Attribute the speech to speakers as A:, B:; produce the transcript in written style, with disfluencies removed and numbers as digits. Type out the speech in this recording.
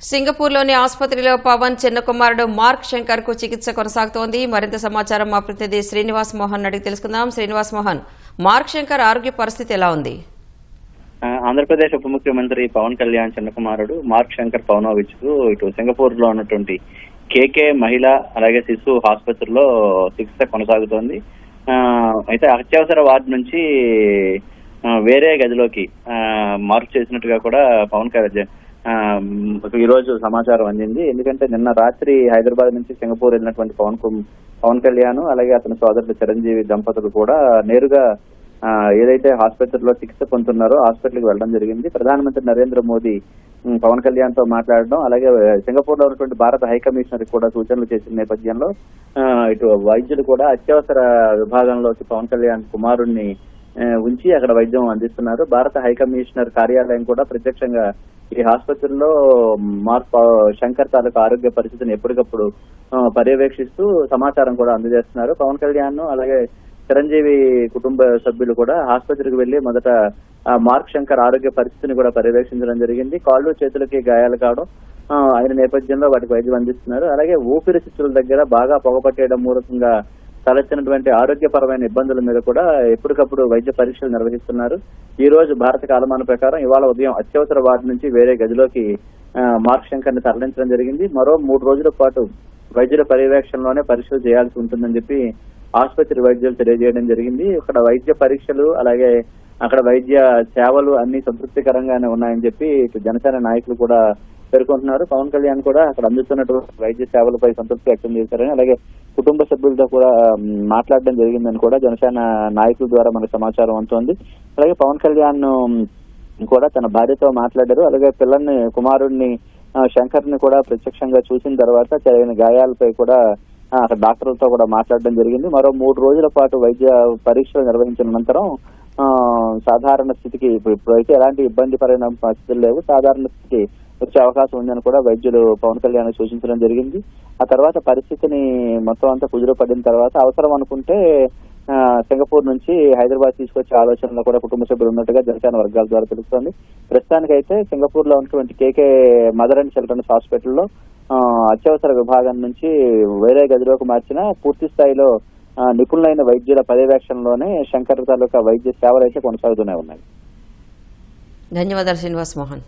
A: సింగపూర్లోని ఆసుపత్రిలో పవన్ చిన్న కుమారుడు మార్క్ శంకర్ కు చికిత్స కొనసాగుతోంది. మరింత సమాచారం మా ప్రతినిధి శ్రీనివాస్ మోహన్ అడిగి తెలుసుకుందాం. శ్రీనివాస్ మోహన్, మార్క్ శంకర్ ఆరోగ్య పరిస్థితి ఎలా ఉంది?
B: ఆంధ్రప్రదేశ్ ఉప ముఖ్యమంత్రి పవన్ కళ్యాణ్ చిన్న కుమారుడు మార్క్ శంకర్ పవనోవిచ్ కు ఇటు సింగపూర్ లో ఉన్నటువంటి కేకే మహిళా అలాగే శిశు ఆసుపత్రిలో చికిత్స కొనసాగుతోంది. అయితే అత్యవసర వార్డు నుంచి వేరే గదిలోకి మార్పు చేసినట్టుగా కూడా పవన్ కళ్యాణ్ ఈ రోజు సమాచారం అందింది. ఎందుకంటే నిన్న రాత్రి హైదరాబాద్ నుంచి సింగపూర్ వెళ్ళినటువంటి పవన్ కళ్యాణ్ అలాగే అతని సోదరుడు చిరంజీవి దంపతులు కూడా నేరుగా ఏదైతే ఆసుపత్రిలో చికిత్స పొందుతున్నారో హాస్పిటల్కి వెళ్ళడం జరిగింది. ప్రధానమంత్రి నరేంద్ర మోదీ పవన్ కళ్యాణ్ తో మాట్లాడడం అలాగే సింగపూర్ లో ఉన్నటువంటి భారత హైకమిషనర్ కూడా సూచనలు చేసిన నేపథ్యంలో ఇటు వైద్యులు కూడా అత్యవసర విభాగంలోకి పవన్ కళ్యాణ్ కుమారుణ్ణి ఉంచి అక్కడ వైద్యం అందిస్తున్నారు. భారత హైకమిషనర్ కార్యాలయం కూడా ప్రత్యక్షంగా ఈ ఆసుపత్రిలో మార్క్ శంకర్ తాలూకు ఆరోగ్య పరిస్థితిని ఎప్పటికప్పుడు పర్యవేక్షిస్తూ సమాచారం కూడా అందజేస్తున్నారు. పవన్ కళ్యాణ్ అలాగే చిరంజీవి కుటుంబ సభ్యులు కూడా ఆసుపత్రికి వెళ్లి మొదట మార్క్ శంకర్ ఆరోగ్య పరిస్థితిని కూడా పర్యవేక్షించడం జరిగింది. కాళ్ళు చేతులకి గాయాలు కావడం అయిన నేపథ్యంలో వాటికి వైద్యం అందిస్తున్నారు. అలాగే ఊపిరితిత్తుల దగ్గర బాగా పొగపట్టేయడం మూలకంగా తలెత్తినటువంటి ఆరోగ్యపరమైన ఇబ్బందుల మీద కూడా ఎప్పటికప్పుడు వైద్య పరీక్షలు నిర్వహిస్తున్నారు. ఈ రోజు భారత కాలమాన ప్రకారం ఇవాళ ఉదయం అత్యవసర వార్డు నుంచి వేరే గదిలోకి మార్క్ శంకర్ ని తరలించడం జరిగింది. మరో 3 రోజుల పాటు వైద్యుల పర్యవేక్షణలోనే పరీక్షలు చేయాల్సి ఉంటుందని చెప్పి ఆసుపత్రి వైద్యులు తెలియజేయడం జరిగింది. అక్కడ వైద్య పరీక్షలు అలాగే అక్కడ వైద్య సేవలు అన్ని సంతృప్తికరంగానే ఉన్నాయని చెప్పి జనసేన నాయకులు కూడా పేర్కొంటున్నారు. పవన్ కళ్యాణ్ కూడా అక్కడ అందుతున్నటువంటి వైద్య సేవలపై సంతృప్తి వ్యక్తం చేశారని అలాగే కుటుంబ సభ్యులతో కూడా మాట్లాడడం జరిగిందని కూడా జనసేన నాయకుల ద్వారా మనకు సమాచారం అందుతోంది. అలాగే పవన్ కళ్యాణ్ కూడా తన భార్యతో మాట్లాడారు. అలాగే కుమారుడిని శంకర్ ని కూడా ప్రత్యక్షంగా చూసిన తర్వాత జరిగిన గాయాలపై కూడా అక్కడ డాక్టర్లతో కూడా మాట్లాడడం జరిగింది. మరో 3 రోజుల పాటు వైద్య పరీక్షలు నిర్వహించిన అనంతరం సాధారణ స్థితికి ఇప్పుడైతే ఎలాంటి ఇబ్బందికరమైన పరిస్థితులు లేవు, సాధారణ స్థితికి వచ్చే అవకాశం ఉందని కూడా వైద్యులు పవన్ కళ్యాణ్ సూచించడం జరిగింది. ఆ తర్వాత పరిస్థితిని మొత్తం అంతా కుదురుపడిన తర్వాత అవసరం అనుకుంటే సింగపూర్ నుంచి హైదరాబాద్ తీసుకొచ్చే ఆలోచనలో కూడా కుటుంబ సభ్యులు ఉన్నట్టుగా జనసేన వర్గాల ద్వారా తెలుస్తోంది. ప్రస్తుతానికైతే సింగపూర్ లో ఉన్నటువంటి కేకే మదర్ అండ్ చిల్డ్రన్స్ హాస్పిటల్లో అత్యవసర విభాగం నుంచి వేరే గదిలోకి మార్చిన పూర్తి స్థాయిలో నిపుణులైన వైద్యుల పర్యవేక్షణలోనే శంకర్ తాలూకా వైద్య సేవలు అయితే కొనసాగుతూనే ఉన్నాయి.
A: ధన్యవాదాలు శ్రీనివాస్ మోహన్.